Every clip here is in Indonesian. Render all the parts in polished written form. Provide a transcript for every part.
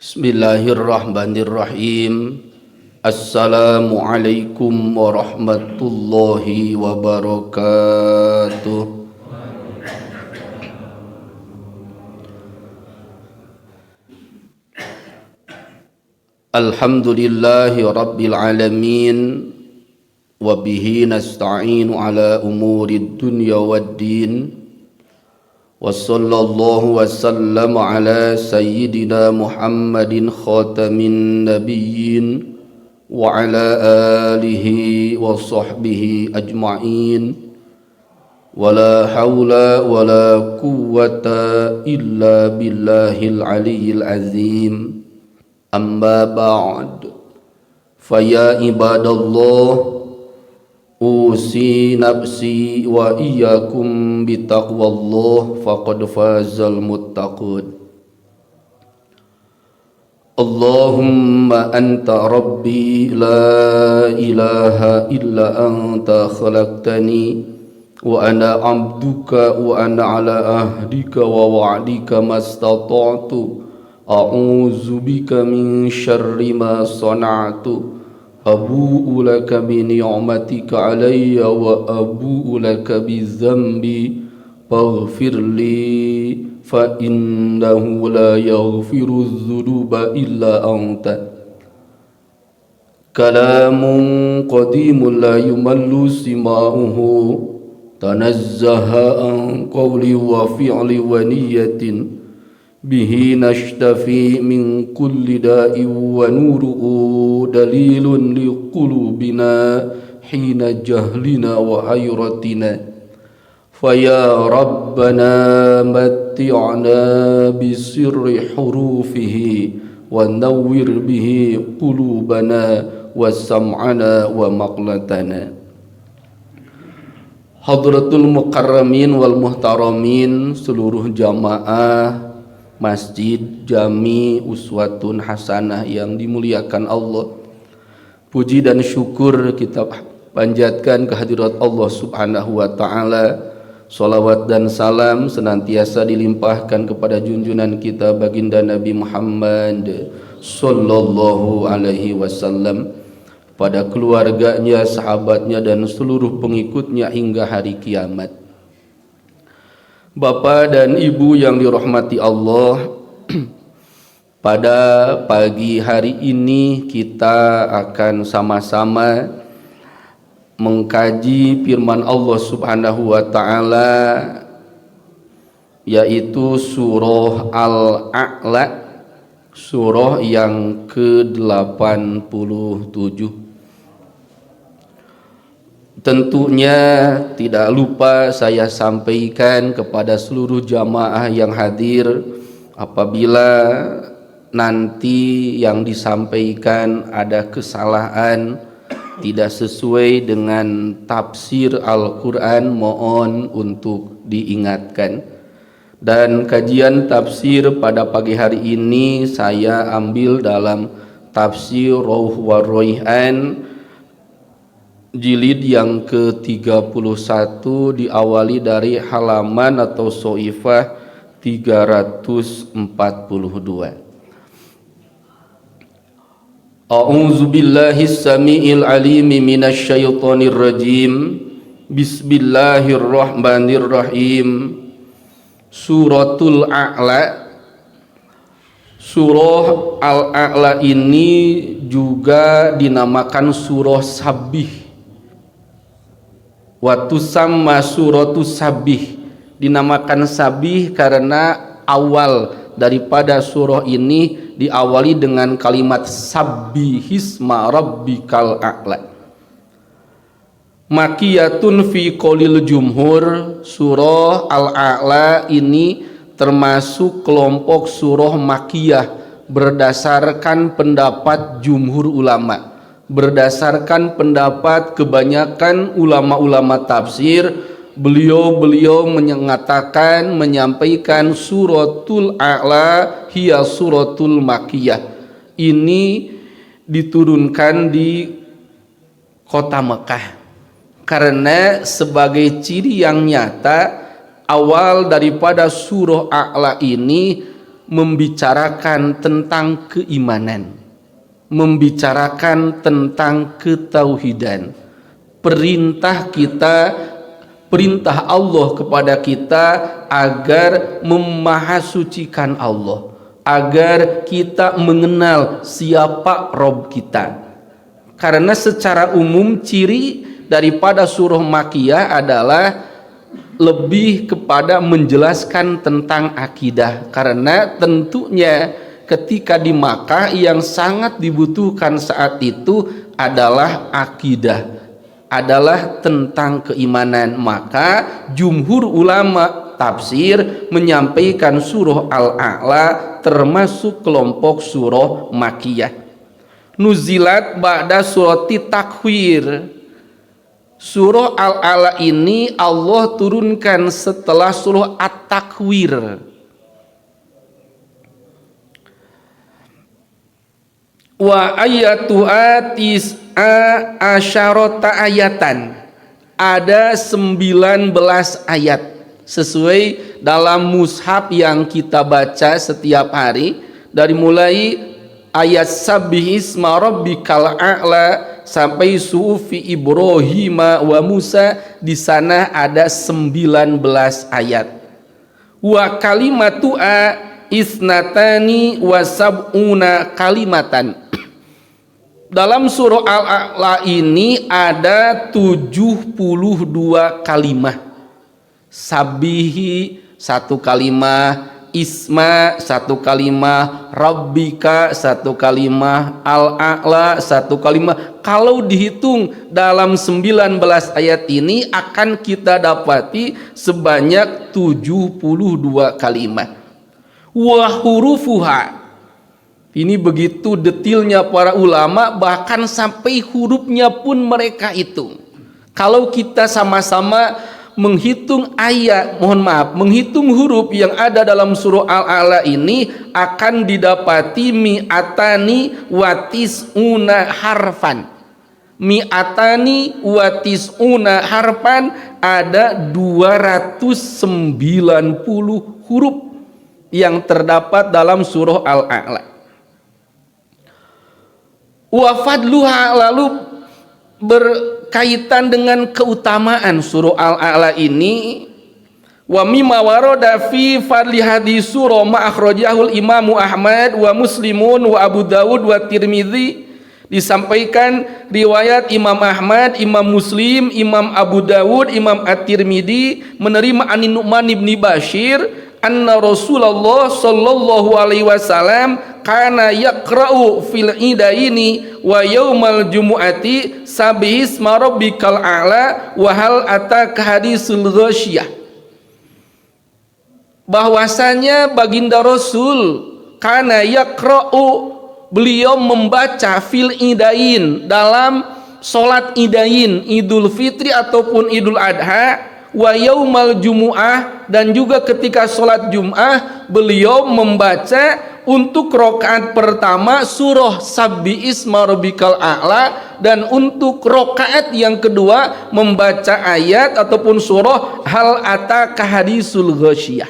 Bismillahirrahmanirrahim. Assalamualaikum warahmatullahi wabarakatuh. Alhamdulillahi rabbil alamin. Wabihi nasta'inu ala umurid dunya waddin. Wassallallahu wasallam ala sayyidina Muhammadin khatamin nabiyyin wa ala alihi wa sahbihi ajma'in. Wala hawla wala quwwata illa billahil aliyyil azim. Amma ba'd. Faya ibadallah, usi nafsi wa iyyakum bitaqwallah faqad fazal muttaqun. Allahumma anta rabbi la ilaha illa anta khalaqtani wa ana abduka wa ana ala ahdika wa wa'dika mastata'tu a'udzu bika min syarri ma sana'tu. Abu'u laka bi ni'matika alayya wa abu'u laka bi dzambi faghfirli fa innahu la yaghfiru dzunuba illa anta. Kalamun qadimun la yumallu sima'uhu tanazzaha an qawli wa fi'li wa niyyatin bihi nashtafi min kulli da'in wa nuruhu dalilun liqulubina hina jahlina wa hayratina. Faya rabbana matti'na bisirri hurufihi wa nawwir bihi qulubana wa sam'ana wa maqlatana. Hadratul mukarramin wal muhtaramin, seluruh jamaah Masjid Jami Uswatun Hasanah yang dimuliakan Allah. Puji dan syukur kita panjatkan kehadirat Allah Subhanahu wa taala. Salawat dan salam senantiasa dilimpahkan kepada junjungan kita baginda Nabi Muhammad sallallahu alaihi wasallam, pada keluarganya, sahabatnya dan seluruh pengikutnya hingga hari kiamat. Bapak dan Ibu yang dirahmati Allah, pada pagi hari ini kita akan sama-sama mengkaji firman Allah Subhanahu wa taala, yaitu surah Al-A'la, surah yang ke-87. Tentunya tidak lupa saya sampaikan kepada seluruh jamaah yang hadir, apabila nanti yang disampaikan ada kesalahan, tidak sesuai dengan tafsir Al-Quran, mohon untuk diingatkan. Dan kajian tafsir pada pagi hari ini saya ambil dalam tafsir Rauh wa Raihan jilid yang ke-31, diawali dari halaman atau soifah 342. A'udzu billahi samiil alim minasy syaithanir rajim. Bismillahirrahmanirrahim. Suratul A'la, Surah Al-A'la ini juga dinamakan surah Sabih. Wa tusamma suratus Sabih, dinamakan Sabih karena awal daripada surah ini diawali dengan kalimat Sabbihisma rabbikal a'la. Makiyatun fi qaulil jumhur, surah Al-A'la ini termasuk kelompok surah makiyah berdasarkan pendapat jumhur ulama, berdasarkan pendapat kebanyakan ulama-ulama tafsir. Beliau mengatakan, menyampaikan suratul A'la hiya suratul makiyah, ini diturunkan di kota Mekah karena sebagai ciri yang nyata awal daripada surah A'la ini membicarakan tentang keimanan, membicarakan tentang ketauhidan, perintah Allah kepada kita agar memahasucikan Allah, agar kita mengenal siapa Rob kita. Karena secara umum ciri daripada surah makiyah adalah lebih kepada menjelaskan tentang akidah, karena tentunya ketika di Makkah yang sangat dibutuhkan saat itu adalah akidah, adalah tentang keimanan. Maka jumhur ulama tafsir menyampaikan surah Al-A'la termasuk kelompok surah makiyah. Nuzilat ba'da surati takwir, surah Al-A'la ini Allah turunkan setelah surah At-Takwir. Wa ayatuha tis'a asyarata ayatan, ada 19 ayat sesuai dalam mushaf yang kita baca setiap hari, dari mulai ayat Sabbihisma rabbikal a'la sampai sufi Ibrahim wa Musa. Di sana ada 19 ayat. Wa kalimatu isnatani wa sab'una kalimatan, dalam surah Al-A'la ini ada 72 kalimah. Sabihi 1 kalimah, Isma 1 kalimah, Rabbika 1 kalimah, Al-A'la 1 kalimah. Kalau dihitung dalam 19 ayat ini akan kita dapati sebanyak 72 kalimah. Wa hurufuha, ini begitu detailnya para ulama, bahkan sampai hurufnya pun mereka hitung. Kalau kita sama-sama menghitung menghitung huruf yang ada dalam surah Al-A'la ini, akan didapati mi'atani watis'una harfan. Mi'atani watis'una harfan, ada 290 huruf yang terdapat dalam surah Al-A'la. Wa fadluha, lalu berkaitan dengan keutamaan surah Al-A'la ini. Wa mimma warada fi fadli hadis surah ma akhrajahul Imam Ahmad wa Muslimun wa Abu Dawud wa Tirmidzi, disampaikan riwayat Imam Ahmad, Imam Muslim, Imam Abu Dawud, Imam At-Tirmidzi menerima an Nu'man bin Bashir anna Rasulullah sallallahu alaihi wasallam kana yaqra'u fil idaini wa yaumal jumu'ati sabbihisma rabbikal a'la wa hal ataka hadisul ghasyiyah, bahwasanya baginda Rasul kana yaqra'u, beliau membaca fil idain, dalam salat idain, Idul Fitri ataupun Idul Adha, wa yaumal jumu'ah, dan juga ketika sholat Jum'ah beliau membaca untuk rakaat pertama surah Sabbihisma rabbikal a'la, dan untuk rakaat yang kedua membaca ayat ataupun surah Hal ataka hadisul ghasyiyah.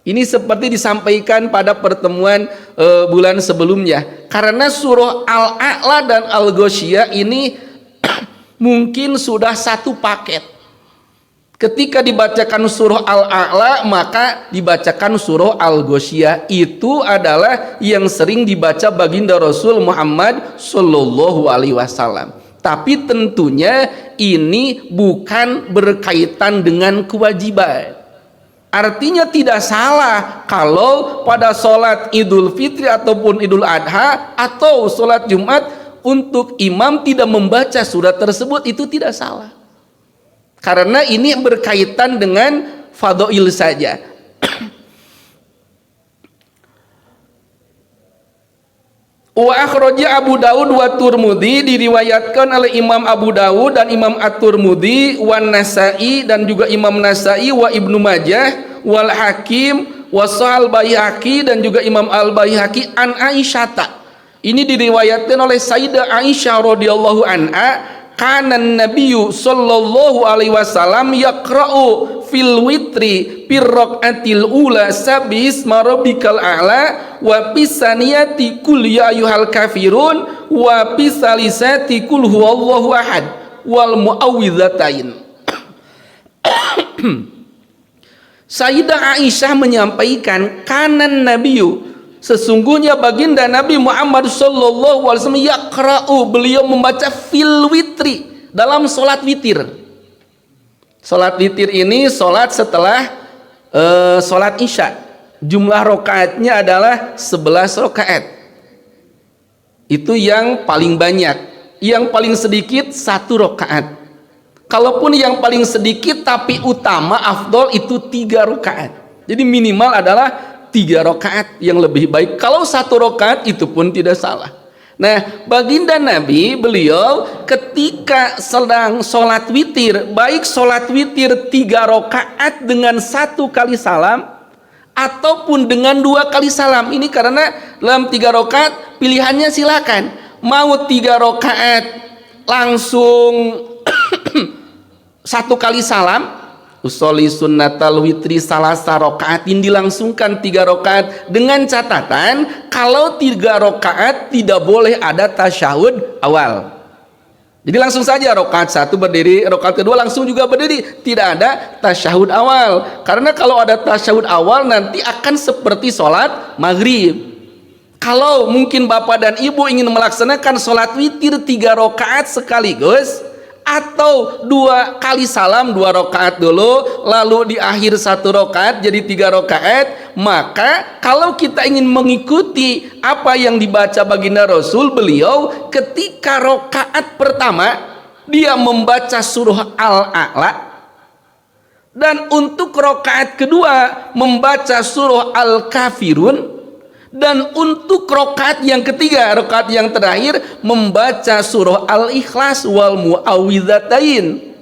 Ini seperti disampaikan pada pertemuan bulan sebelumnya, karena surah Al-A'la dan Al-Ghasyiyah ini mungkin sudah satu paket. Ketika dibacakan surah Al-A'la, maka dibacakan surah Al-Ghasyiyah. Itu adalah yang sering dibaca baginda Rasul Muhammad Sallallahu Alaihi Wasallam. Tapi tentunya ini bukan berkaitan dengan kewajiban. Artinya tidak salah kalau pada sholat Idul Fitri ataupun Idul Adha atau sholat Jumat untuk imam tidak membaca surat tersebut, itu tidak salah. Karena ini berkaitan dengan fadha'il saja. Wa akhraja Abu Dawud wa Turmudi, diriwayatkan oleh Imam Abu Dawud dan Imam At-Turmudi, wa Nasa'i dan juga Imam Nasa'i, wa Ibnu Majah, wal Hakim, wa Sahal Baihaqi dan juga Imam Al-Baihaqi an Aisyata. Ini diriwayatkan oleh Sayyidah Aisyah radhiyallahu anha, kana Nabiyyu sallallahu alaihi wasallam yaqra'u fil witri fir raqatil ula sabisma rabbikal a'la wa bisaniyati kul ya ayyuhal kafirun wa bisalisati kul huwallahu ahad wal muawwidzatain. Sayyidah Aisyah menyampaikan, kanan Nabiyyu, sesungguhnya baginda Nabi Muhammad sallallahu alaihi wasallam yaqra'u, beliau membaca fil witri, dalam salat witir. Salat witir ini salat setelah salat Isya. Jumlah rakaatnya adalah 11 rakaat. Itu yang paling banyak. Yang paling sedikit 1 rakaat. Kalaupun yang paling sedikit tapi utama afdol itu 3 rakaat. Jadi minimal adalah 3 rakaat yang lebih baik. Kalau 1 rakaat itu pun tidak salah. Nah, baginda Nabi, beliau ketika sedang sholat witir, baik sholat witir 3 rakaat dengan 1 kali salam ataupun dengan 2 kali salam. Ini karena dalam 3 rakaat pilihannya silakan. Mau 3 rakaat langsung 1 kali salam, usolli sunnatal witri salasa rokaatin, dilangsungkan 3 rakaat, dengan catatan kalau 3 rakaat tidak boleh ada tasyahud awal. Jadi langsung saja rakaat 1 berdiri, rakaat kedua langsung juga berdiri, tidak ada tasyahud awal. Karena kalau ada tasyahud awal nanti akan seperti sholat maghrib. Kalau mungkin bapak dan ibu ingin melaksanakan sholat witir 3 rakaat sekaligus, atau 2 kali salam, 2 rakaat dulu lalu di akhir 1 rakaat jadi 3 rakaat, maka kalau kita ingin mengikuti apa yang dibaca baginda Rasul, beliau ketika rakaat pertama dia membaca surah Al-A'la, dan untuk rakaat kedua membaca surah Al-Kafirun, dan untuk rakaat yang ketiga, rakaat yang terakhir, membaca surah Al-Ikhlas wal muawwidzatain.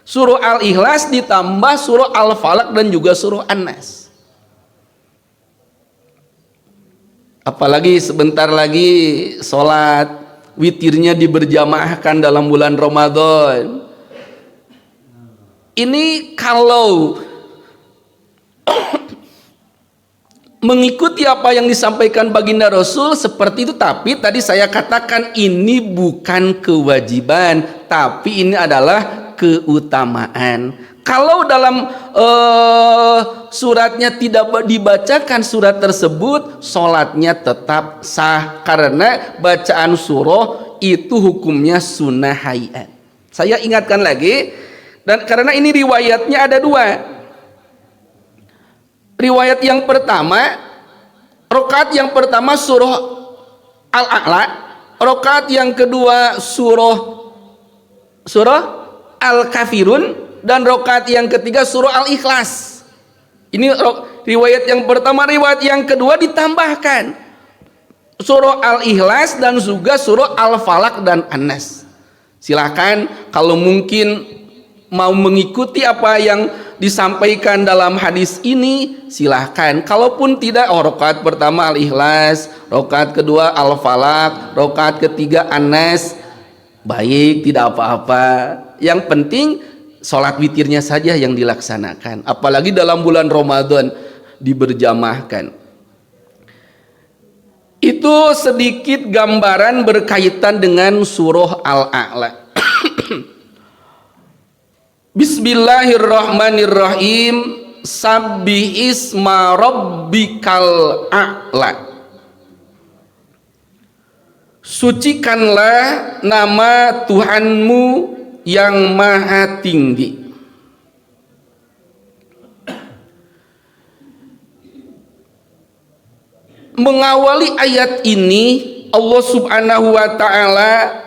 Surah Al-Ikhlas ditambah surah Al-Falaq dan juga surah An-Nas. Apalagi sebentar lagi sholat witirnya diberjamaahkan dalam bulan Ramadan. Ini kalau mengikuti apa yang disampaikan baginda Rasul seperti itu, tapi tadi saya katakan ini bukan kewajiban, tapi ini adalah keutamaan. Kalau dalam suratnya tidak dibacakan surat tersebut, sholatnya tetap sah, karena bacaan surah itu hukumnya sunnah hayat. Saya ingatkan lagi, dan karena ini riwayatnya ada 2. Riwayat yang pertama, rakaat yang pertama surah Al-A'la, rakaat yang kedua surah Al-Kafirun, dan rakaat yang ketiga surah Al-Ikhlas. Ini riwayat yang pertama. Riwayat yang kedua ditambahkan surah Al-Ikhlas dan juga surah Al-Falaq dan An-Nas. Silakan kalau mungkin mau mengikuti apa yang disampaikan dalam hadis ini, silahkan. Kalaupun tidak, rakaat pertama Al-Ikhlas, rakaat kedua Al-Falaq, rakaat ketiga An-Nas, baik, tidak apa-apa. Yang penting sholat witirnya saja yang dilaksanakan, apalagi dalam bulan Ramadan diberjamahkan. Itu sedikit gambaran berkaitan dengan surah Al-A'la. Bismillahirrahmanirrahim. Sabbih isma rabbikal a'la. Sucikanlah nama Tuhanmu yang maha tinggi. Mengawali ayat ini Allah Subhanahu wa ta'ala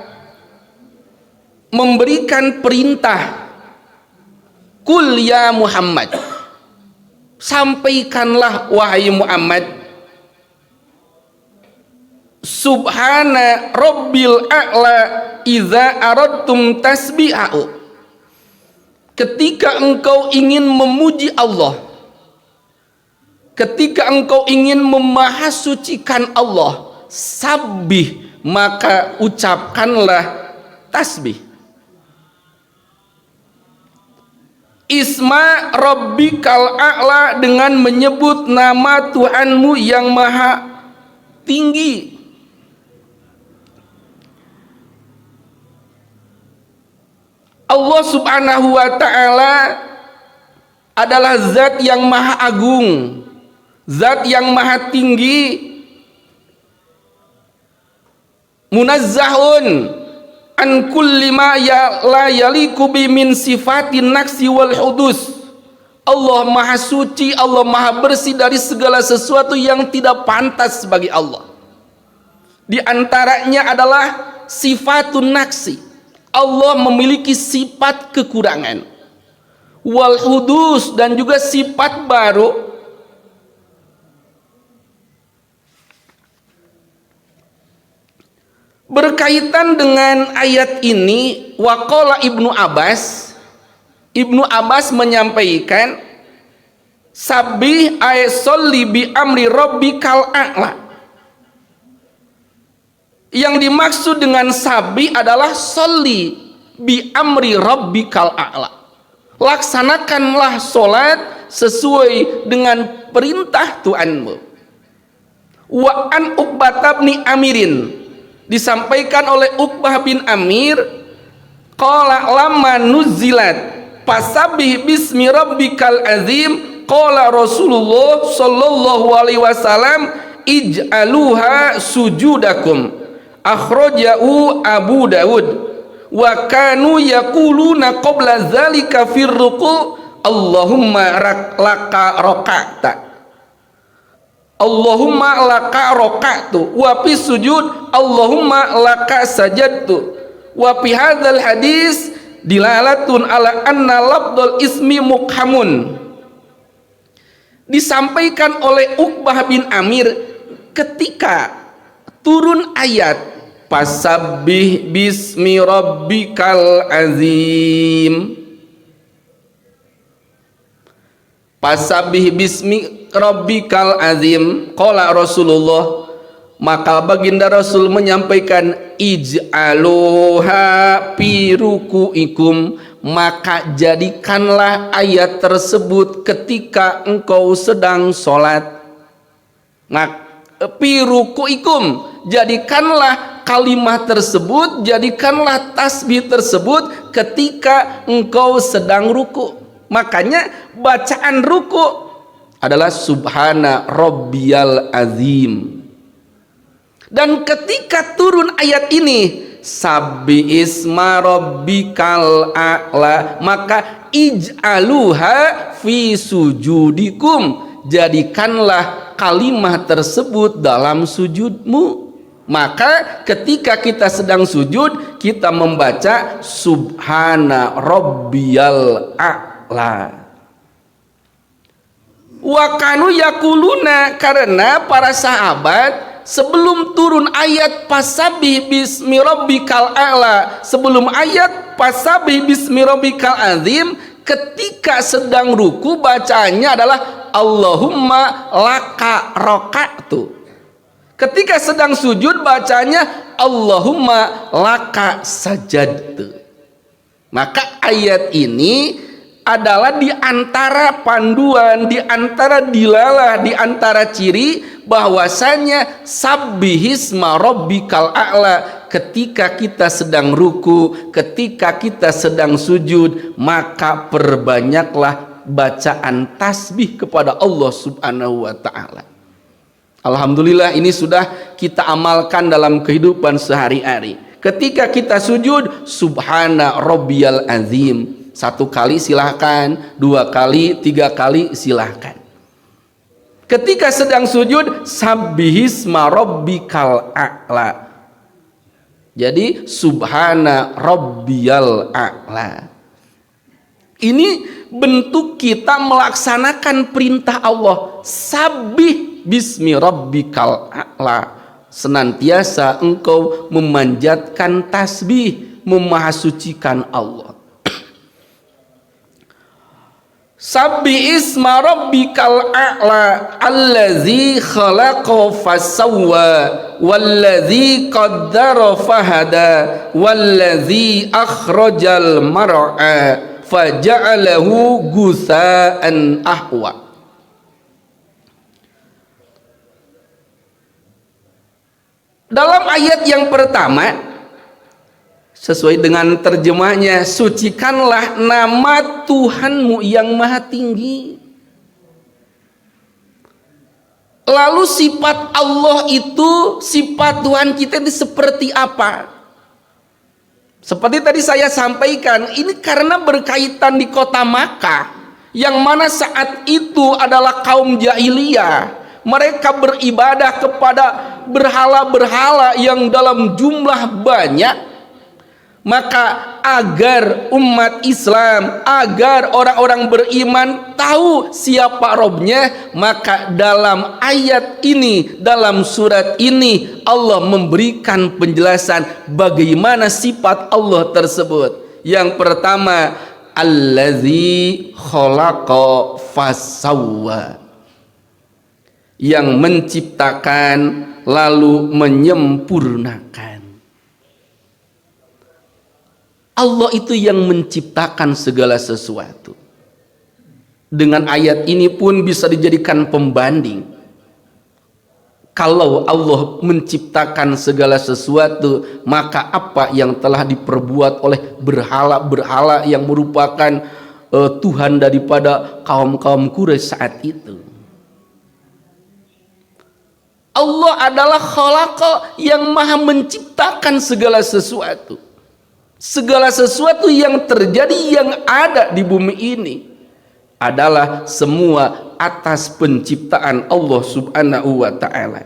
memberikan perintah, Qul ya Muhammad, sampaikanlah wahai Muhammad, Subhana Rabbil a'la idza aradtum tasbihahu. Ketika engkau ingin memuji Allah, ketika engkau ingin memahasucikan Allah, sabbih, maka ucapkanlah tasbih. Isma rabbikal a'la, dengan menyebut nama Tuhanmu yang maha tinggi. Allah Subhanahu wa ta'ala adalah zat yang maha agung, zat yang maha tinggi, munazzahun an kulli ma la yaliku bi min sifatin naqsi wal hudus. Allah maha suci, Allah maha bersih dari segala sesuatu yang tidak pantas bagi Allah. Di antaranya adalah sifatun naqsi. Allah memiliki sifat kekurangan, wal hudus, dan juga sifat baru. Berkaitan dengan ayat ini, waqala Ibnu Abbas menyampaikan, sabbih ay sholli bi amri rabbikal a'la. Yang dimaksud dengan sabi adalah sholli bi amri rabbikal a'la. Laksanakanlah solat sesuai dengan perintah Tuhanmu. Wa an Uqbah bin Amirin, disampaikan oleh Uqbah bin Amir, qala lamma nuzilat fasabbih bismi rabbikal azim, qala Rasulullah sallallahu alaihi wasallam ij'aluha sujudakum. Akhrajahu Abu Dawud. Wa kanu yaquluna qabla dzalika fir ruku' Allahumma laka raka'ta, Allahumma laka raka'tu, wa fi sujud Allahumma laka sajadtu. Wa fi hadzal hadis dilalatun ala anna lafdzul ismi mukhamun. Disampaikan oleh Uqbah bin Amir ketika turun ayat fasabbih bismi rabbikal azim, fasabbih bismi rabbikal azim, qala Rasulullah, maka baginda Rasul menyampaikan ij'aluha fi ruku'ikum, maka jadikanlah ayat tersebut ketika engkau sedang sholat. Fi ruku'ikum, jadikanlah kalimat tersebut, jadikanlah tasbih tersebut ketika engkau sedang ruku. Makanya bacaan ruku adalah subhana rabbiyal azim. Dan ketika turun ayat ini, sabbi isma rabbikal a'la, maka ij'aluha fi sujudikum, jadikanlah kalimat tersebut dalam sujudmu. Maka ketika kita sedang sujud, kita membaca subhana rabbiyal a'la. Wa kanu yaquluna, karena para sahabat sebelum turun ayat fasabbih bismi rabbikal a'la, sebelum ayat fasabbih bismi rabbikal azim, ketika sedang ruku bacaannya adalah Allahumma laka raka'tu. Ketika sedang sujud bacanya Allahumma laka sajadtu. Maka ayat ini adalah di antara panduan, di antara dilalah, di antara ciri bahwasanya sabbihisma rabbikal a'la, ketika kita sedang ruku, ketika kita sedang sujud, maka perbanyaklah bacaan tasbih kepada Allah Subhanahu wa taala. Alhamdulillah, ini sudah kita amalkan dalam kehidupan sehari-hari. Ketika kita sujud, subhana rabbiyal azim. 1 kali silahkan, 2 kali, 3 kali silahkan. Ketika sedang sujud, sabbihisma rabbikal a'la. Jadi subhana rabbiyal a'la. Ini bentuk kita melaksanakan perintah Allah. Sabbih bismi rabbikal a'la. Senantiasa engkau memanjatkan tasbih, memahasucikan Allah. Sabbi isma rabbikal a'la allazi khalaqa fasawwa wallazi qaddara fahada wallazi akhrajal mar'a faja'alahu gusaan ahwa. Dalam ayat yang pertama, sesuai dengan terjemahnya, sucikanlah nama Tuhanmu yang maha tinggi. Lalu sifat Allah itu, sifat Tuhan kita itu seperti apa? Seperti tadi saya sampaikan, ini karena berkaitan di kota Makkah, yang mana saat itu adalah kaum jahiliyah. Mereka beribadah kepada berhala-berhala yang dalam jumlah banyak. Maka agar umat Islam, agar orang-orang beriman tahu siapa Robnya, maka dalam ayat ini, dalam surat ini, Allah memberikan penjelasan bagaimana sifat Allah tersebut. Yang pertama, allazi khalaqa fasawwa, yang menciptakan lalu menyempurnakan. Allah itu yang menciptakan segala sesuatu. Dengan ayat ini pun bisa dijadikan pembanding. Kalau Allah menciptakan segala sesuatu, maka apa yang telah diperbuat oleh berhala-berhala yang merupakan Tuhan daripada kaum-kaum Quraisy saat itu. Allah adalah khalaqa, yang maha menciptakan segala sesuatu. Segala sesuatu yang terjadi, yang ada di bumi ini adalah semua atas penciptaan Allah Subhanahu wa ta'ala.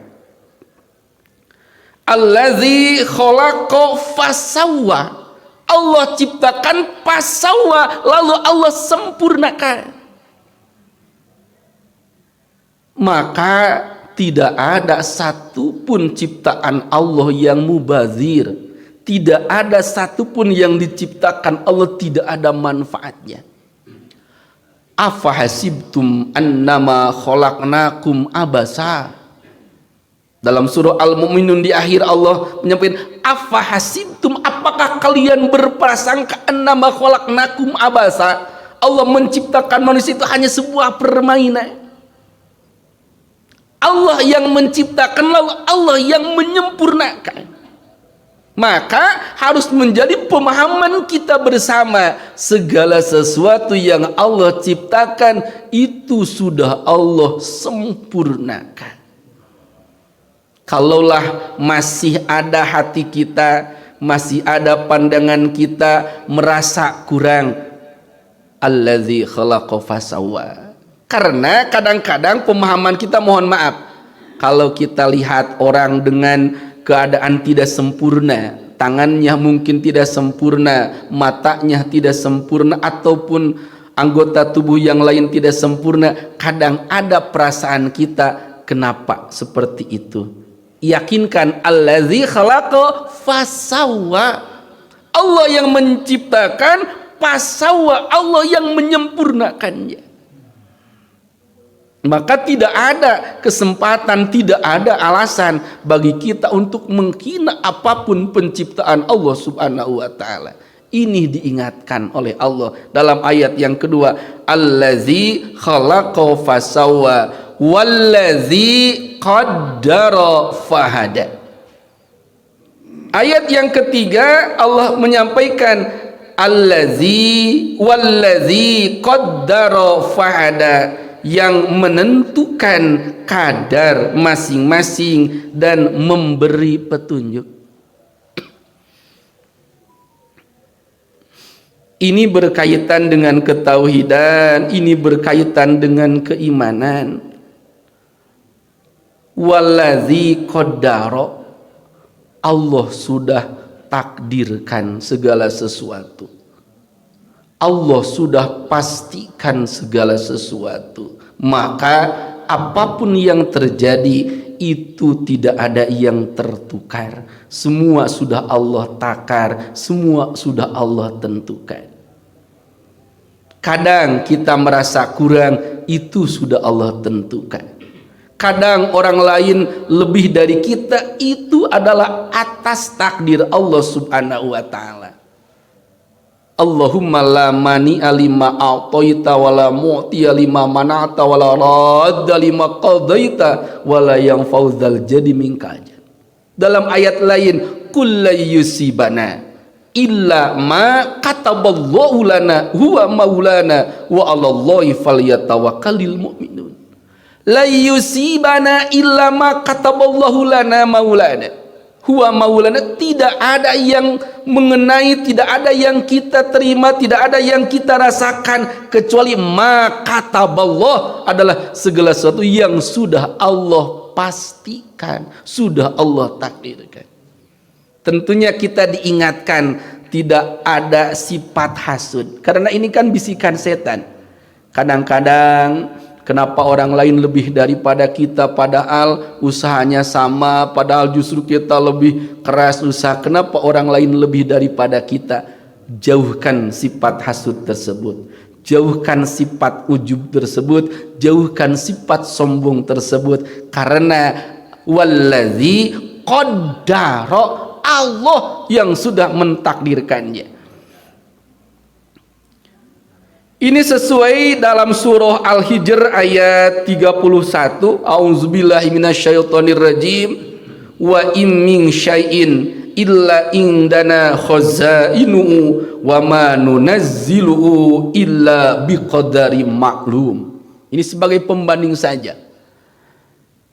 Allazi khalaqa fasawwa, Allah ciptakan fasawwa, lalu Allah sempurnakan. Maka tidak ada satupun ciptaan Allah yang mubazir. Tidak ada satupun yang diciptakan Allah tidak ada manfaatnya. Afahasibtum annama khalaqnakum abasa. Dalam surah Al-Mu'minun di akhir Allah menyampaikan, afahasibtum, apakah kalian berprasangka annama khalaqnakum abasa, Allah menciptakan manusia itu hanya sebuah permainan. Allah yang menciptakan, lalu Allah yang menyempurnakan. Maka harus menjadi pemahaman kita bersama, segala sesuatu yang Allah ciptakan itu sudah Allah sempurnakan. Kalaulah masih ada hati kita, masih ada pandangan kita merasa kurang, allazi khalaqa fasawwa. Karena kadang-kadang pemahaman kita, mohon maaf, kalau kita lihat orang dengan keadaan tidak sempurna, tangannya mungkin tidak sempurna, matanya tidak sempurna, ataupun anggota tubuh yang lain tidak sempurna, kadang ada perasaan kita, kenapa seperti itu? Yakinkan, allazi khalaqa fasawwa, Allah yang menciptakan, fasawwa, Allah yang menyempurnakannya. Maka tidak ada kesempatan, tidak ada alasan bagi kita untuk menghina apapun penciptaan Allah Subhanahu wa ta'ala. Ini diingatkan oleh Allah dalam ayat yang kedua, allazi khalaqa fasawwa wallazi qaddara fahada. Ayat yang ketiga Allah menyampaikan wallazi qaddara fahada, yang menentukan kadar masing-masing dan memberi petunjuk. Ini berkaitan dengan ketauhidan, ini berkaitan dengan keimanan. Wallazi qaddara, Allah sudah takdirkan segala sesuatu. Allah sudah pastikan segala sesuatu. Maka apapun yang terjadi itu tidak ada yang tertukar. Semua sudah Allah takar, semua sudah Allah tentukan. Kadang kita merasa kurang, itu sudah Allah tentukan. Kadang orang lain lebih dari kita, itu adalah atas takdir Allah subhanahu wa ta'ala. Allahumma la mani'a lima a'taita wa la mu'tiya lima mana'ta wa la radda lima qadaita wa la yanfa'u dzal jadi minka. Dalam ayat lain, kul la yusibana illa ma kataballahu lana huwa maulana wa 'alallahi falyatawakkalul mu'minun. La yusibana illa ma kataballahu lana maulana huwa maulana. Tidak ada yang mengenai, tidak ada yang kita terima, tidak ada yang kita rasakan kecuali ma kataballah, adalah segala sesuatu yang sudah Allah pastikan, sudah Allah takdirkan. Tentunya kita diingatkan tidak ada sifat hasud, karena ini kan bisikan setan. Kadang-kadang kenapa orang lain lebih daripada kita, padahal usahanya sama, padahal justru kita lebih keras usaha. Kenapa orang lain lebih daripada kita? Jauhkan sifat hasud tersebut, jauhkan sifat ujub tersebut, jauhkan sifat sombong tersebut. Karena wallazi qaddara, Allah yang sudah mentakdirkannya. Ini sesuai dalam surah Al-Hijr ayat 31. A'udzubillahi minasyaitonir rajim. Wa in min syai'in illa indana khazainuhu wa ma nunazziluhu illa biqadarin maklum. Ini sebagai pembanding saja.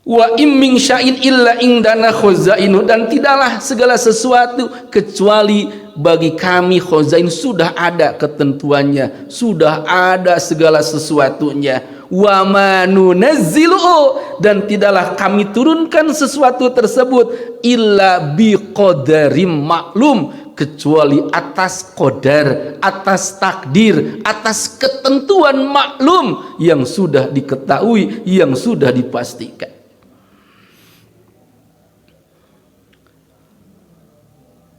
Wa in min syai'in illa indana khazainuhu, dan tidaklah segala sesuatu kecuali bagi kami khazain, sudah ada ketentuannya, sudah ada segala sesuatunya. Wa ma nunazziluhu, dan tidaklah kami turunkan sesuatu tersebut illa biqadarim maklum, kecuali atas qadar, atas takdir, atas ketentuan maklum yang sudah diketahui, yang sudah dipastikan.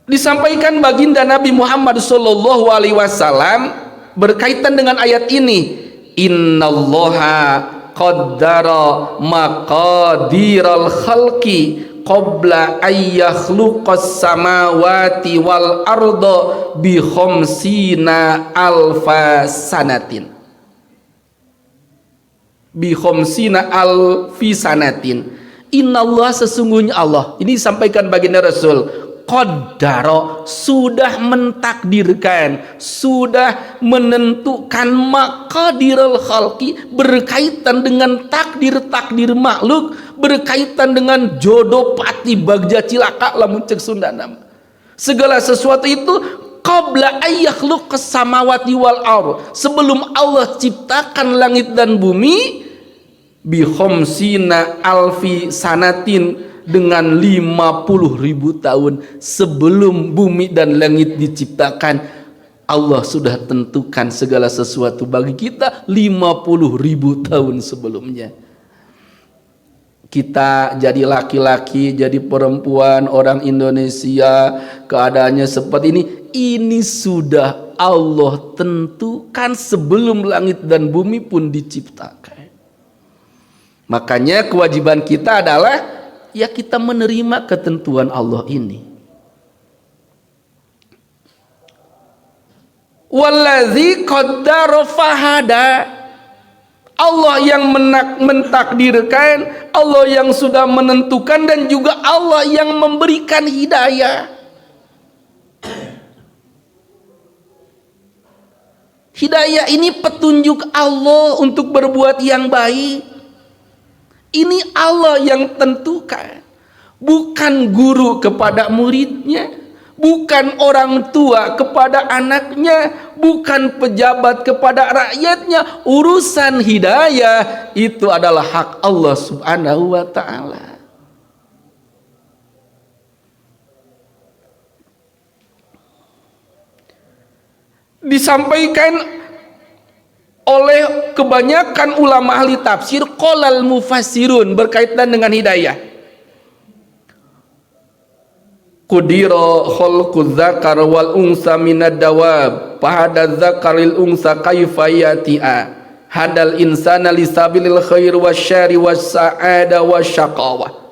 Disampaikan baginda Nabi Muhammad sallallahu alaihi wasallam berkaitan dengan ayat ini, innallaha qaddara maqadiral khalqi qabla ayyakhluqas samawati wal arda bi khamsina alfa sanatin, bi khamsina alfi sanatin. Innallah, sesungguhnya Allah, ini disampaikan baginda Rasul, qaddara, sudah mentakdirkan, sudah menentukan maqadirul khalqi, berkaitan dengan takdir-takdir makhluk, berkaitan dengan jodoh pati bagja cilaka lamun cek Sunda nama. Segala sesuatu itu qabla ayyakhluqas samawati wal ardh, sebelum Allah ciptakan langit dan bumi, bi khamsina alfi sanatin, dengan 50.000 tahun sebelum bumi dan langit diciptakan. Allah sudah tentukan segala sesuatu bagi kita 50.000 tahun sebelumnya. Kita jadi laki-laki, jadi perempuan, orang Indonesia, keadaannya seperti ini sudah Allah tentukan sebelum langit dan bumi pun diciptakan. Makanya kewajiban kita adalah ya kita menerima ketentuan Allah ini. Wallazi qaddara fahada, Allah yang mentakdirkan, Allah yang sudah menentukan, dan juga Allah yang memberikan hidayah. Hidayah ini petunjuk Allah untuk berbuat yang baik. Ini Allah yang tentukan. Bukan guru kepada muridnya, bukan orang tua kepada anaknya, bukan pejabat kepada rakyatnya. Urusan hidayah itu adalah hak Allah Subhanahu wa ta'ala. Disampaikan oleh kebanyakan ulama ahli tafsir, qolal mufassirun, berkaitan dengan hidayah. Qudira khalqu dzakar wal unsa minad dawab fahada dzakaril unsa kaifa yati'a hadal insana lisabilil khair wasyari wassa'ada wasyaqawah.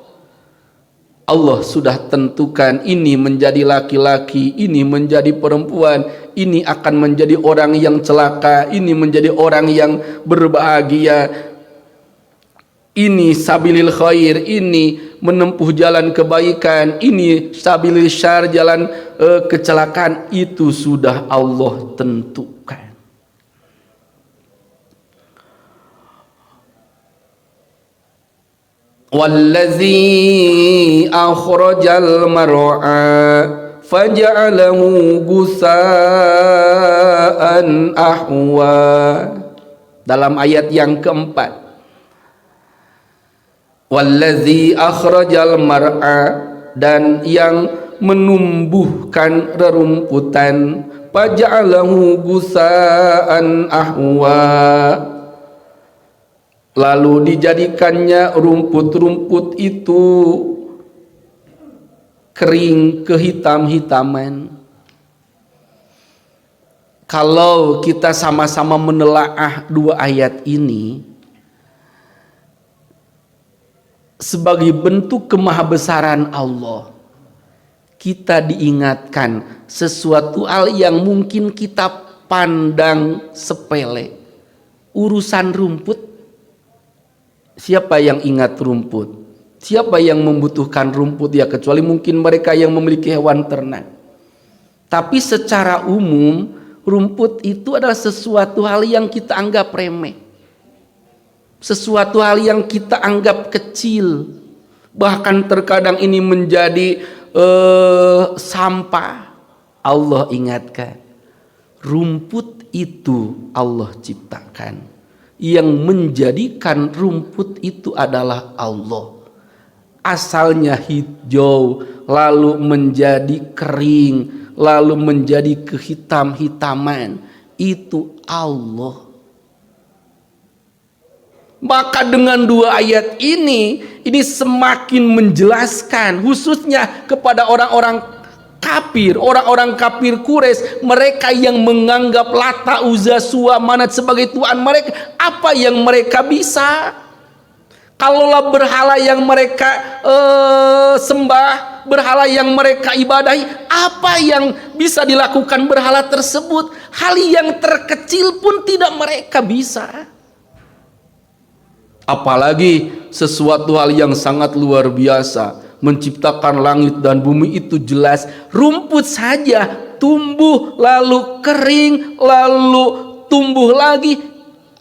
Allah sudah tentukan ini menjadi laki-laki, ini menjadi perempuan, ini akan menjadi orang yang celaka, ini menjadi orang yang berbahagia, ini sabilil khair, ini menempuh jalan kebaikan, ini sabilil syar, jalan kecelakaan. Itu sudah Allah tentukan. Wallazi akhrajal mar'a faja'alahu gusaan ahwa. Dalam ayat yang keempat, wallazi akhrajal mar'a, dan yang menumbuhkan rerumputan, faja'alahu gusaan ahwa, lalu dijadikannya rumput-rumput itu kering kehitam-hitaman. Kalau kita sama-sama menelaah dua ayat ini sebagai bentuk kemahabesaran Allah, kita diingatkan sesuatu hal yang mungkin kita pandang sepele. Urusan rumput, siapa yang ingat rumput? Siapa yang membutuhkan rumput? Ya kecuali mungkin mereka yang memiliki hewan ternak. Tapi secara umum rumput itu adalah sesuatu hal yang kita anggap remeh, sesuatu hal yang kita anggap kecil. Bahkan terkadang ini menjadi sampah. Allah ingatkan, rumput itu Allah ciptakan. Yang menjadikan rumput itu adalah Allah. Asalnya hijau, lalu menjadi kering, lalu menjadi kehitam-hitaman. Itu Allah. Maka dengan dua ayat ini semakin menjelaskan, khususnya kepada orang-orang kafir, orang-orang kafir Quraisy, mereka yang menganggap Lata, Uzza, Suwa, Manat sebagai Tuhan mereka. Apa yang mereka bisa? Kalaulah berhala yang mereka sembah, berhala yang mereka ibadahi, apa yang bisa dilakukan berhala tersebut? Hal yang terkecil pun tidak mereka bisa. Apalagi sesuatu hal yang sangat luar biasa, menciptakan langit dan bumi. Itu jelas. Rumput saja tumbuh lalu kering lalu tumbuh lagi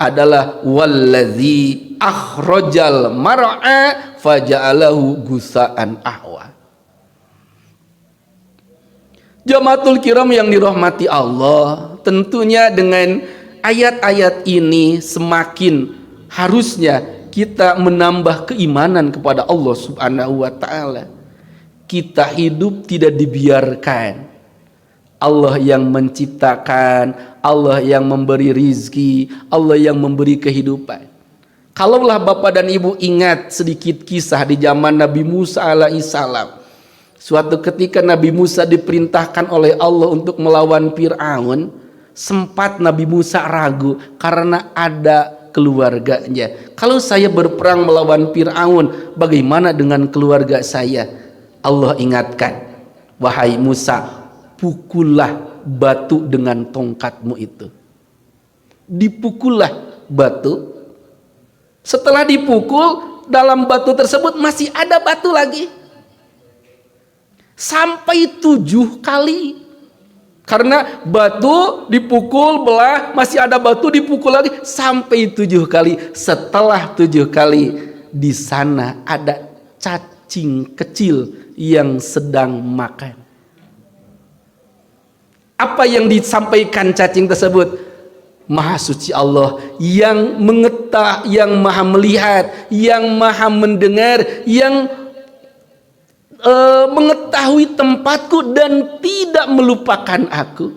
adalah wallazi akhrajal mar'a faja'alahu gusaan ahwa. Jamaatul kiram yang dirahmati Allah, tentunya dengan ayat-ayat ini semakin harusnya kita menambah keimanan kepada Allah Subhanahu wa ta'ala. Kita hidup tidak dibiarkan. Allah yang menciptakan, Allah yang memberi rizki, Allah yang memberi kehidupan. Kalaulah Bapak dan Ibu ingat sedikit kisah di zaman Nabi Musa alaihissalam. Suatu ketika Nabi Musa diperintahkan oleh Allah untuk melawan Fir'aun. Sempat Nabi Musa ragu karena ada keluarganya. Kalau saya berperang melawan Fir'aun, bagaimana dengan keluarga saya? Allah ingatkan, wahai Musa, pukullah batu dengan tongkatmu itu. Dipukullah batu. Setelah dipukul, dalam batu tersebut masih ada batu lagi. Sampai 7 kali. Karena batu dipukul, belah, masih ada batu dipukul lagi sampai 7 kali. Setelah 7 kali, di sana ada cacing kecil yang sedang makan. Apa yang disampaikan cacing tersebut? Maha suci Allah yang mengetahui, yang maha melihat, yang maha mendengar, yang mengetahui tempatku dan tidak melupakan aku.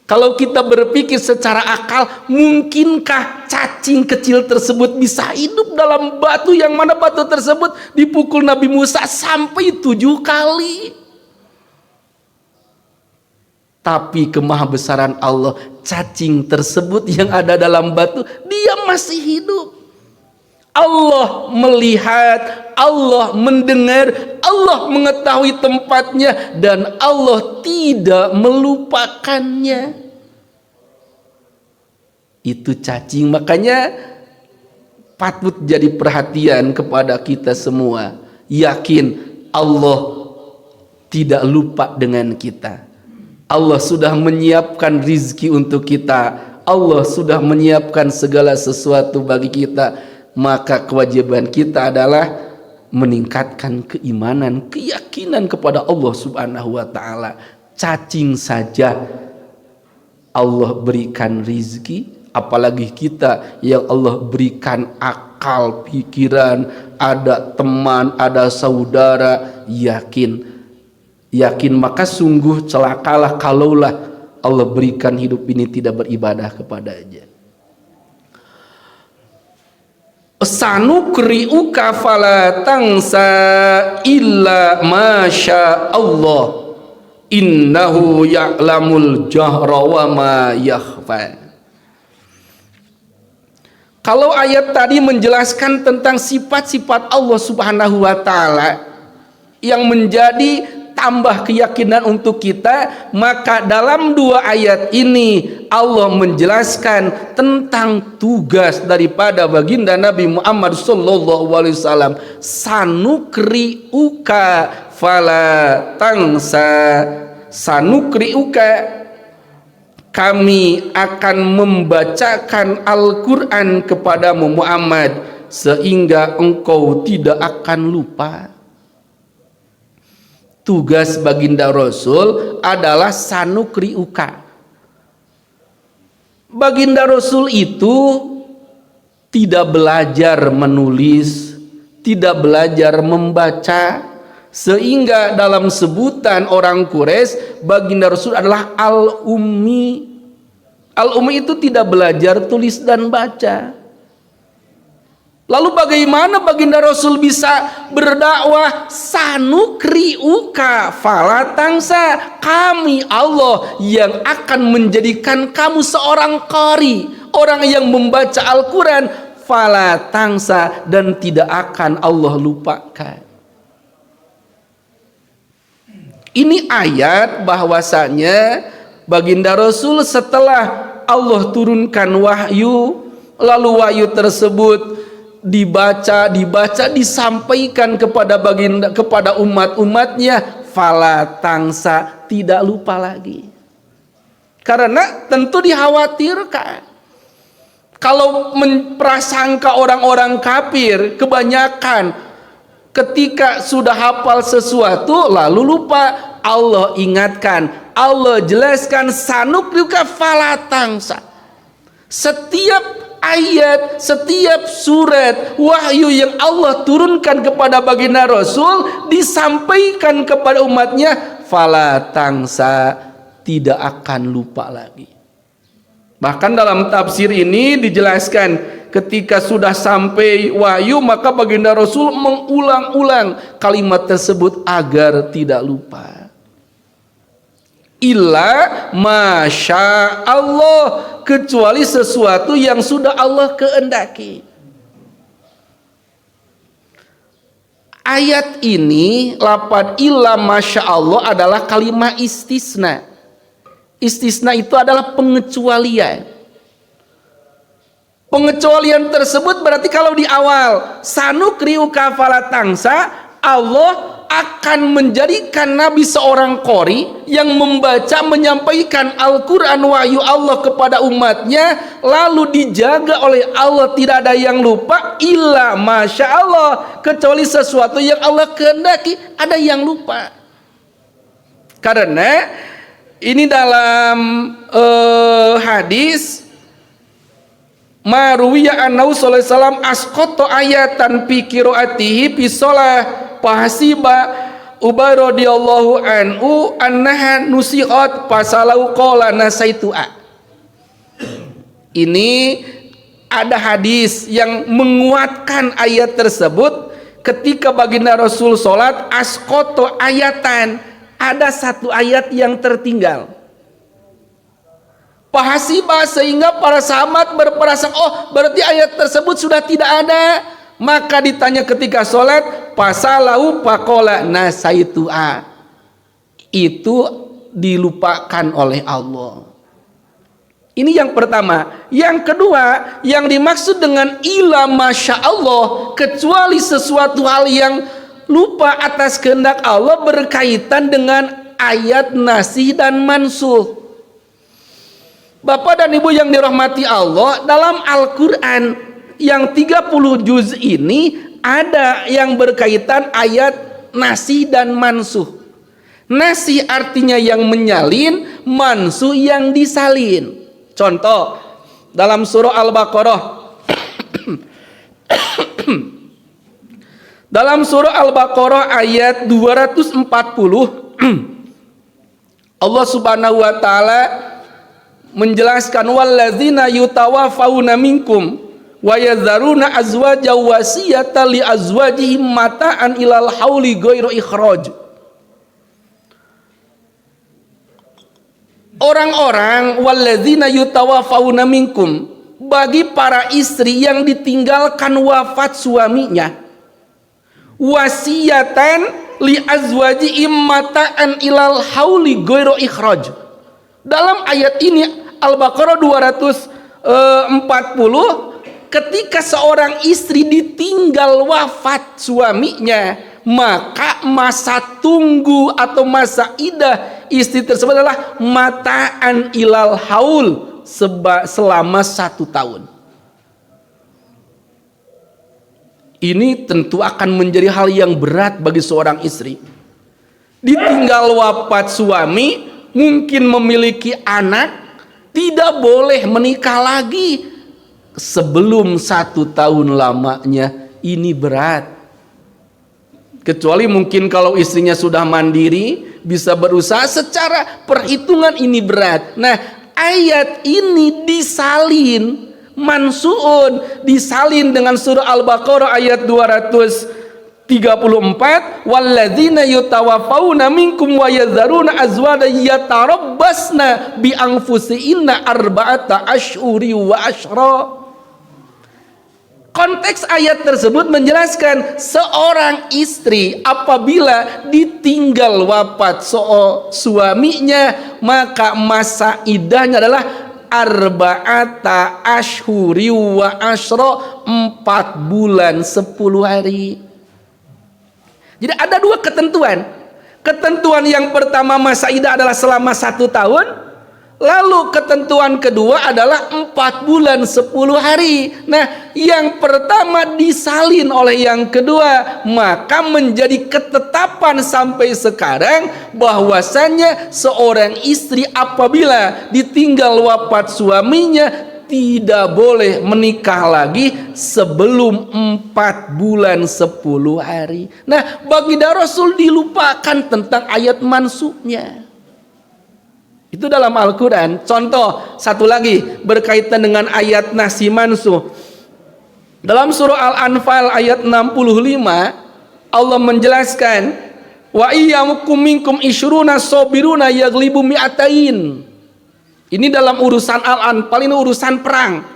Kalau kita berpikir secara akal, mungkinkah cacing kecil tersebut bisa hidup dalam batu, yang mana batu tersebut dipukul Nabi Musa sampai 7 kali? Tapi kemahabesaran Allah, cacing tersebut yang ada dalam batu, dia masih hidup. Allah melihat, Allah mendengar, Allah mengetahui tempatnya, dan Allah tidak melupakannya. Itu cacing. Makanya patut jadi perhatian kepada kita semua. Yakin Allah tidak lupa dengan kita. Allah sudah menyiapkan rizki untuk kita. Allah sudah menyiapkan segala sesuatu bagi kita. Maka kewajiban kita adalah meningkatkan keimanan, keyakinan kepada Allah Subhanahu wa ta'ala. Cacing saja Allah berikan rizki, apalagi kita yang Allah berikan akal, pikiran, ada teman, ada saudara. Yakin, maka sungguh celakalah kalaulah Allah berikan hidup ini tidak beribadah kepadanya. Sanukri'uka fala tansa illa masya Allah innahu ya'lamul jahra wa ma yakhfa. Kalau ayat tadi menjelaskan tentang sifat-sifat Allah Subhanahu wa ta'ala yang menjadi tambah keyakinan untuk kita, maka dalam 2 ayat ini Allah menjelaskan tentang tugas daripada baginda Nabi Muhammad sallallahu alaihi wasallam. Sanukri'uka fala tansa. Sanukri'uka, kami akan membacakan Al-Quran kepadamu Muhammad sehingga engkau tidak akan lupa. Tugas baginda Rasul adalah sanukri'uka. Baginda Rasul itu tidak belajar menulis, tidak belajar membaca, sehingga dalam sebutan orang Quraisy baginda Rasul adalah al-ummi. Al-ummi itu tidak belajar tulis dan baca. Lalu bagaimana baginda Rasul bisa berdakwah? Sanukri'uka fala tansa. Kami Allah yang akan menjadikan kamu seorang qari, orang yang membaca Al-Quran, fala tansa, dan tidak akan Allah lupakan. Ini ayat bahwasanya baginda Rasul setelah Allah turunkan wahyu, lalu wahyu tersebut dibaca, disampaikan kepada baginda, kepada umat-umatnya, fala tangsa, tidak lupa lagi. Karena tentu dikhawatirkan kalau memprasangka orang-orang kafir kebanyakan ketika sudah hafal sesuatu lalu lupa. Allah ingatkan, Allah jelaskan, sanukri'uka fala tangsa. Setiap ayat, setiap surat wahyu yang Allah turunkan kepada baginda Rasul disampaikan kepada umatnya, fala tangsa, tidak akan lupa lagi. Bahkan dalam tafsir ini dijelaskan, ketika sudah sampai wahyu maka baginda Rasul mengulang-ulang kalimat tersebut agar tidak lupa. Illa masya Allah, kecuali sesuatu yang sudah Allah kehendaki. Ayat ini, lafaz illa masya Allah adalah kalimat istisna. Istisna itu adalah pengecualian. Pengecualian tersebut berarti kalau di awal sanukri'uka fala tangsa, Allah akan menjadikan Nabi seorang qori yang membaca menyampaikan Al-Quran wahyu Allah kepada umatnya, lalu dijaga oleh Allah, tidak ada yang lupa illa masya Allah, kecuali sesuatu yang Allah kehendaki ada yang lupa. Karena ini dalam hadis Maruwiya an-Nabi sallallahu alaihi wasallam asqata ayatan fi qiraatihi fi shalah fahasiba Ubay radhiyallahu anhu annaha nusiqat fasalau qala nasaitu'a. Ini ada hadis yang menguatkan ayat tersebut. Ketika baginda Rasul salat asqata ayatan, ada satu ayat yang tertinggal. Fahasiba, sehingga para sahabat berperasaan, oh berarti ayat tersebut sudah tidak ada. Maka ditanya ketika sholat, pasalahu pakola nasaitu'a, itu dilupakan oleh Allah. Ini yang pertama. Yang kedua, yang dimaksud dengan ila masya Allah, kecuali sesuatu hal yang lupa atas kehendak Allah, berkaitan dengan ayat nasih dan mansuh. Bapak dan Ibu yang dirahmati Allah, dalam Al-Quran yang 30 juz ini ada yang berkaitan ayat nasih dan mansuh. Nasih artinya yang menyalin, mansuh yang disalin. Contoh dalam surah Al-Baqarah dalam surah Al-Baqarah ayat 240 Allah Subhanahu wa taala menjelaskan wallazina yutawaffawna minkum wa yadharuna azwaja wasiyatan li azwajihim mata'an ilal hauli ghairu ikhraj. Orang-orang wallazina yutawaffawna minkum, bagi para istri yang ditinggalkan wafat suaminya, wasiyatan li azwajihim mata'an ilal hauli ghairu ikhraj. Dalam ayat ini Al-Baqarah 240, ketika seorang istri ditinggal wafat suaminya, maka masa tunggu atau masa iddah istri tersebut adalah mata'an ilal haul, selama 1 tahun. Ini tentu akan menjadi hal yang berat bagi seorang istri. Ditinggal wafat suami, mungkin memiliki anak, tidak boleh menikah lagi sebelum 1 tahun lamanya. Ini berat. Kecuali mungkin kalau istrinya sudah mandiri, bisa berusaha, secara perhitungan ini berat. Nah, ayat ini disalin, mansuun, disalin dengan surah Al-Baqarah ayat 234, walladzina yutawaffawna minkum wa yadharuna azwaja yatarabbasna bi anfusihinna arba'ata asyhuri wa asyra. Konteks ayat tersebut menjelaskan seorang istri apabila ditinggal wafat suaminya, maka masa iddahnya adalah arba'ata asyhuri wa asyra, 4 bulan 10 hari. Jadi ada 2 ketentuan. Ketentuan yang pertama, masa iddah adalah selama 1 tahun. Lalu ketentuan kedua adalah 4 bulan 10 hari. Nah, yang pertama disalin oleh yang kedua, maka menjadi ketetapan sampai sekarang bahwasannya seorang istri apabila ditinggal wafat suaminya tidak boleh menikah lagi sebelum 4 bulan 10 hari. Nah, baginda Rasul dilupakan tentang ayat mansuhnya. Itu dalam Al-Quran. Contoh satu lagi berkaitan dengan ayat nasih mansuh. Dalam surah Al-Anfal ayat 65, Allah menjelaskan, wa iyyakum minkum isyruna sabiruna yaglibu mi'atain. Ini dalam urusan Al-Anfal, ini urusan perang.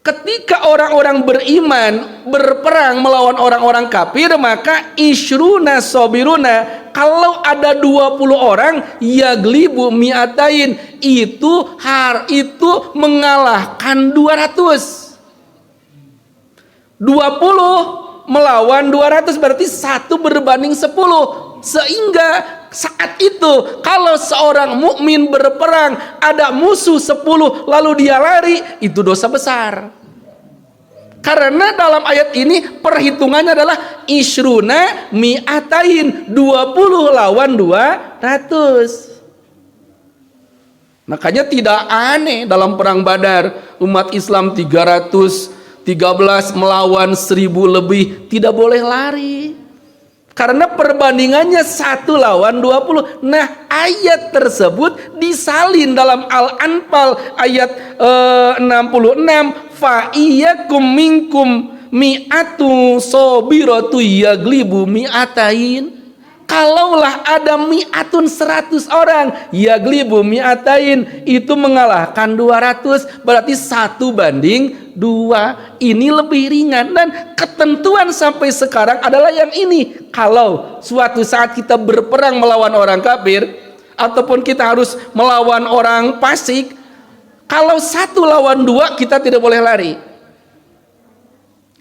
Ketika orang-orang beriman berperang melawan orang-orang kafir, maka isyruna sabiruna, kalau ada 20 orang, yaglibu mi'atain, itu mengalahkan 200. 20 melawan 200, berarti 1/10. Sehingga saat itu kalau seorang mukmin berperang ada musuh 10 lalu dia lari, itu dosa besar. Karena dalam ayat ini perhitungannya adalah isruna mi'atain, 20 lawan 200. Makanya tidak aneh dalam perang Badar umat Islam 313 melawan 1000 lebih tidak boleh lari. Karena perbandingannya 1 lawan 20. Nah, ayat tersebut disalin dalam Al-Anfal ayat 66. Fa iyyakum minkum mi'atu sabiratu yaglibu mi'atain. Kalaulah ada mi'atun 100 orang, yaglibu mi'atain, itu mengalahkan 200, berarti 1/2. Ini lebih ringan, dan ketentuan sampai sekarang adalah yang ini. Kalau suatu saat kita berperang melawan orang kafir, ataupun kita harus melawan orang fasik, kalau 1 lawan 2 kita tidak boleh lari.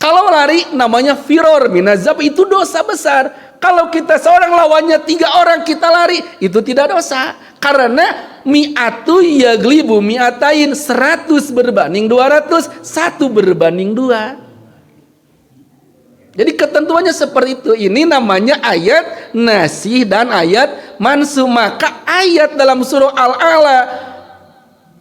Kalau lari namanya firor minazab, itu dosa besar. Kalau kita seorang lawannya 3 orang kita lari, itu tidak dosa. Karena mi'atu yaglibu mi'atain, 100 berbanding 200, 1/2. Jadi ketentuannya seperti itu. Ini namanya ayat nasih dan ayat mansuh. Maka ayat dalam surah Al-A'la,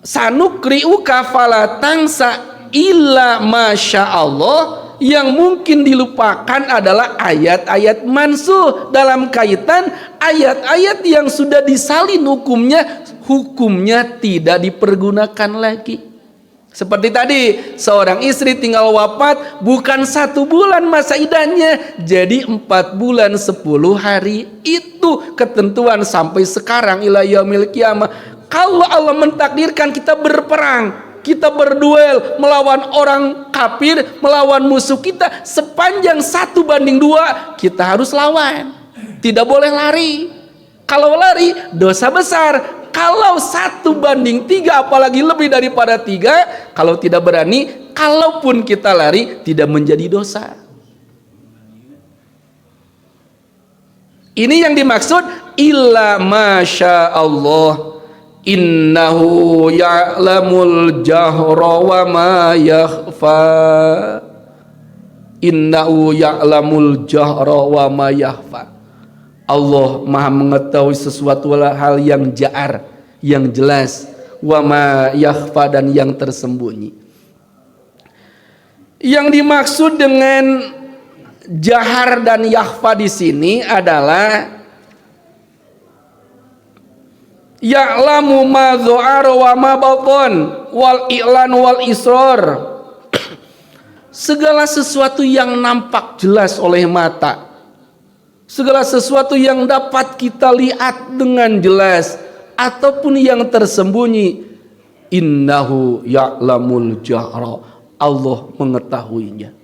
sanukri'uka fala tansa illa masya Allah, yang mungkin dilupakan adalah ayat-ayat mansuh dalam kaitan ayat-ayat yang sudah disalin hukumnya tidak dipergunakan lagi. Seperti tadi, seorang istri tinggal wafat bukan 1 bulan masa idahnya, jadi 4 bulan 10 hari. Itu ketentuan sampai sekarang ila yaumil qiyamah. Kalau Allah mentakdirkan kita berperang, kita berduel melawan orang kafir, melawan musuh kita, sepanjang 1/2 kita harus lawan, tidak boleh lari. Kalau lari dosa besar. Kalau 1/3 apalagi lebih daripada 3, kalau tidak berani, kalaupun kita lari tidak menjadi dosa. Ini yang dimaksud illa masya Allah. Innahu ya'lamul jahra wa ma yakhfa. Innahu ya'lamul jahra wa ma yakhfa. Allah Maha mengetahui sesuatu hal yang ja'ar, yang jelas, wa ma yakhfa, dan yang tersembunyi. Yang dimaksud dengan jahar dan yakhfa di sini adalah ya'lamu ma dha'ara wa ma baton wal i'lan wal israr. Segala sesuatu yang nampak jelas oleh mata, segala sesuatu yang dapat kita lihat dengan jelas, ataupun yang tersembunyi, innahu ya'lamul jahra, Allah mengetahuinya.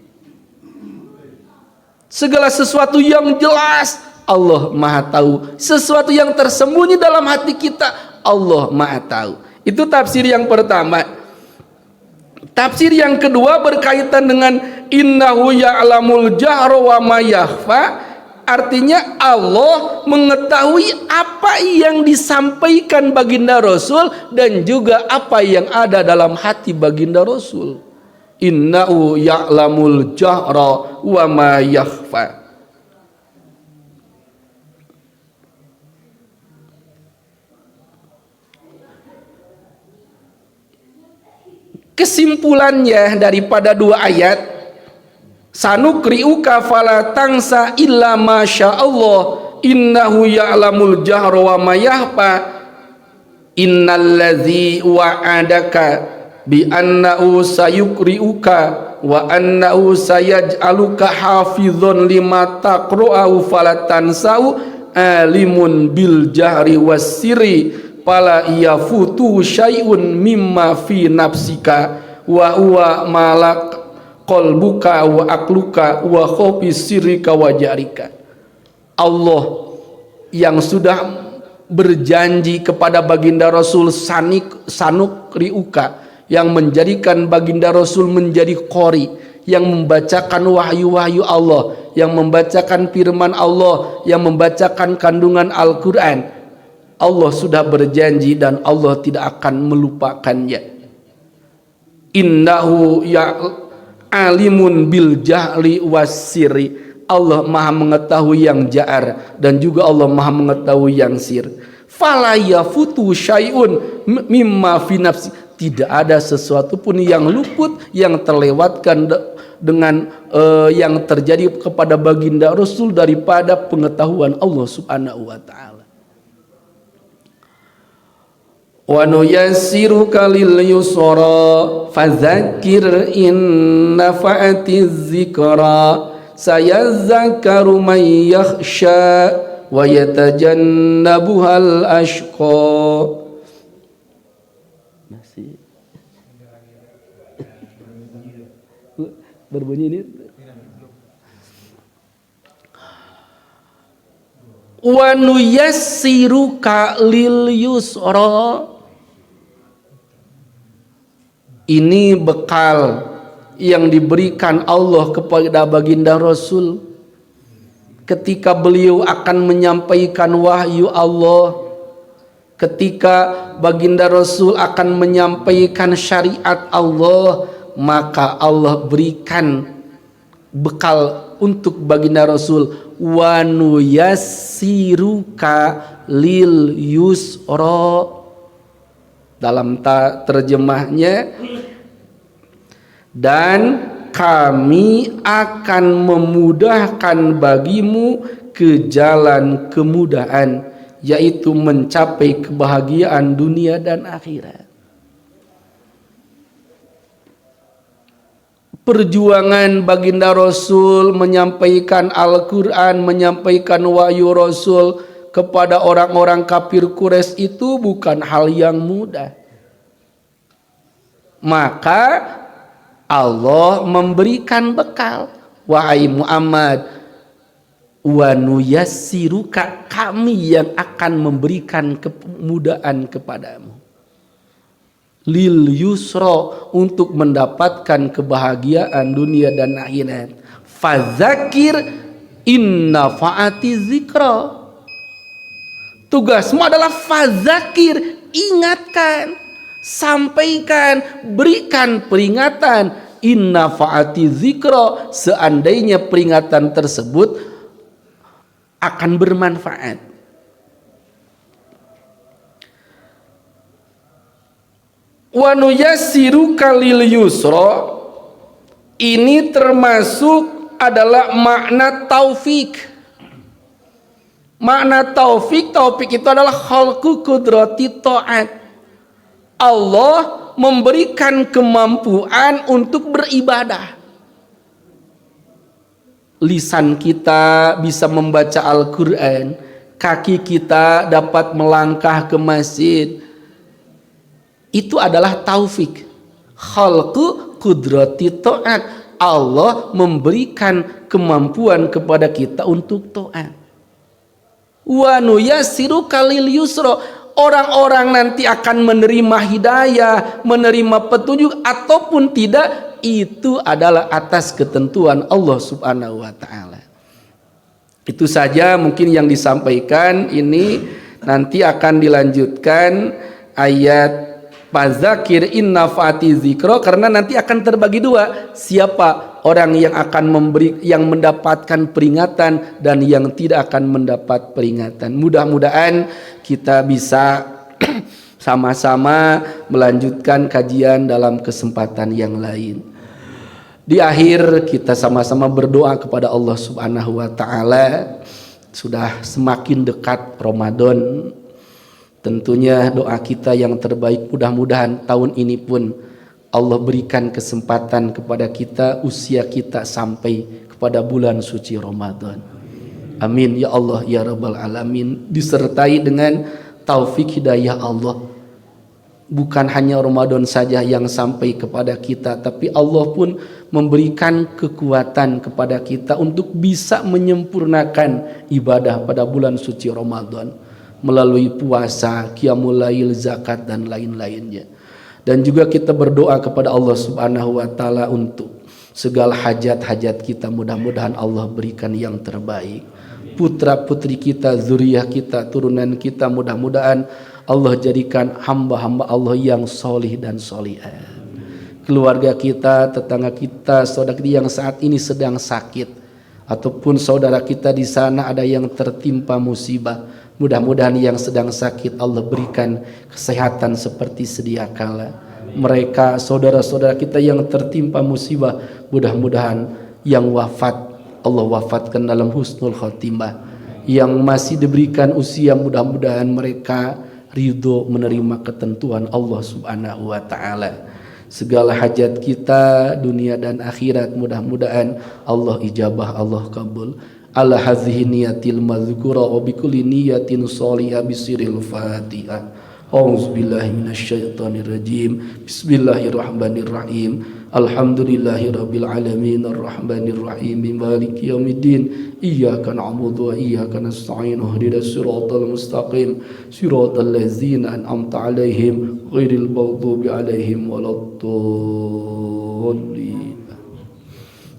Segala sesuatu yang jelas Allah Maha tahu, sesuatu yang tersembunyi dalam hati kita Allah Maha tahu. Itu tafsir yang pertama. Tafsir yang kedua berkaitan dengan innahu ya'lamul jahra wa ma yakhfa, artinya Allah mengetahui apa yang disampaikan baginda Rasul dan juga apa yang ada dalam hati baginda Rasul. Innahu ya'lamul jahra wa ma yakhfa. Kesimpulannya daripada 2 ayat, sanukri'uka fala tansa illa masya Allah, innahu ya'lamul jahra wa ma yakhfa, innalladzi wa'adaka bi annahu sayukri'uka wa annahu sayaj'aluka hafizun lima taqra'u fala tansau alimun bil jahri was sirri fala yafutu syai'un mimma fi nafsika wa huwa malak qalbuka wa akluka wa khofi sirrika wa jarika. Allah yang sudah berjanji kepada baginda Rasul sanukriuka, yang menjadikan baginda Rasul menjadi qori, yang membacakan wahyu-wahyu Allah, yang membacakan firman Allah, yang membacakan kandungan Al-Quran, Allah sudah berjanji dan Allah tidak akan melupakannya. Innahu ya alimun bil jahli wassiri. Allah maha mengetahui yang ja'ar dan juga Allah maha mengetahui yang sir. Fala yafutu syai'un mimma fi nafsi. Tidak ada sesuatu pun yang luput, yang terlewatkan dengan yang terjadi kepada baginda Rasul daripada pengetahuan Allah Subhanahu wa taala. Wa nuyassiruka lil yusra fadzakir in nafa'atiz zikra sayadzakkaru man yakhsha wa yatajannabuhal ashqa. Masih berbunyi ini. Wa nuyassiruka lil yusra. Ini bekal yang diberikan Allah kepada baginda Rasul ketika beliau akan menyampaikan wahyu Allah, ketika baginda Rasul akan menyampaikan syariat Allah, maka Allah berikan bekal untuk baginda Rasul. Wa nuyassiruka lil yusra. Dalam terjemahnya, dan kami akan memudahkan bagimu ke jalan kemudahan, yaitu mencapai kebahagiaan dunia dan akhirat. Perjuangan baginda Rasul menyampaikan Al-Quran, menyampaikan wahyu Rasul kepada orang-orang kafir Quraisy itu bukan hal yang mudah. Maka Allah memberikan bekal. Wahai Muhammad, wa nuyassiruka, kami yang akan memberikan kemudahan kepadamu. Lil yusra, untuk mendapatkan kebahagiaan dunia dan akhirat. Fadzakir inna fa'ati zikra. Tugasmu adalah fadzakir, ingatkan, sampaikan, berikan peringatan. Inna fa'ati zikra, seandainya peringatan tersebut akan bermanfaat. Wa nuyassiruka lil yusra, ini termasuk adalah makna taufik. Makna taufik itu adalah khalqu qudrati ta'at. Allah memberikan kemampuan untuk beribadah. Lisan kita bisa membaca Al-Quran, kaki kita dapat melangkah ke masjid. Itu adalah taufik. Khalqu qudrati ta'at. Allah memberikan kemampuan kepada kita untuk taat. Wa nuyassiruka lil yusra, orang-orang nanti akan menerima hidayah, menerima petunjuk ataupun tidak, itu adalah atas ketentuan Allah Subhanahu wa taala. Itu saja mungkin yang disampaikan. Ini nanti akan dilanjutkan ayat fadzakir inna fa'ati zikra, karena nanti akan terbagi dua, siapa orang yang akan yang mendapatkan peringatan dan yang tidak akan mendapat peringatan. Mudah-mudahan kita bisa sama-sama melanjutkan kajian dalam kesempatan yang lain. Di akhir kita sama-sama berdoa kepada Allah Subhanahu wa taala. Sudah semakin dekat Ramadan. Tentunya doa kita yang terbaik, mudah-mudahan tahun ini pun Allah berikan kesempatan kepada kita, usia kita sampai kepada bulan suci Ramadan. Amin ya Allah ya Rabbal Alamin. Disertai dengan taufik hidayah Allah. Bukan hanya Ramadan saja yang sampai kepada kita, tapi Allah pun memberikan kekuatan kepada kita untuk bisa menyempurnakan ibadah pada bulan suci Ramadan melalui puasa, qiyamul lail, zakat dan lain-lainnya. Dan juga kita berdoa kepada Allah Subhanahu wa taala untuk Segala hajat-hajat kita mudah-mudahan Allah berikan yang terbaik. Putra-putri kita, zuriyah kita, turunan kita mudah-mudahan Allah jadikan hamba-hamba Allah yang solih dan solihah. Keluarga kita, tetangga kita, saudara kita yang saat ini sedang sakit, ataupun saudara kita di sana ada yang tertimpa musibah, mudah-mudahan yang sedang sakit Allah berikan kesehatan seperti sedia kala. Mereka saudara-saudara kita yang tertimpa musibah, mudah-mudahan yang wafat Allah wafatkan dalam husnul khotimah. Yang masih diberikan usia, mudah-mudahan mereka ridho menerima ketentuan Allah subhanahu wa ta'ala. Segala hajat kita dunia dan akhirat mudah-mudahan Allah ijabah, Allah kabul. Ala hadhihi niyatil madhkura wa bikulli niyatin sholihah bisiril fatihah. A'udzubillahi minasyaitonirrajim. Bismillahirrahmanirrahim. Alhamdulillahirabbil alamin arrahmanir rahim maliki yaumiddin. Iyyaka na'budu wa iyyaka nasta'in. Ihdinas siratal mustaqim. Siratal ladzina an'amta 'alaihim ghairil maghdubi 'alaihim waladdallin.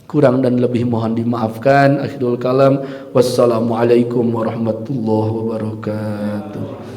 Kurang dan lebih mohon dimaafkan. Akhirul kalam. Wassalamualaikum warahmatullahi wabarakatuh.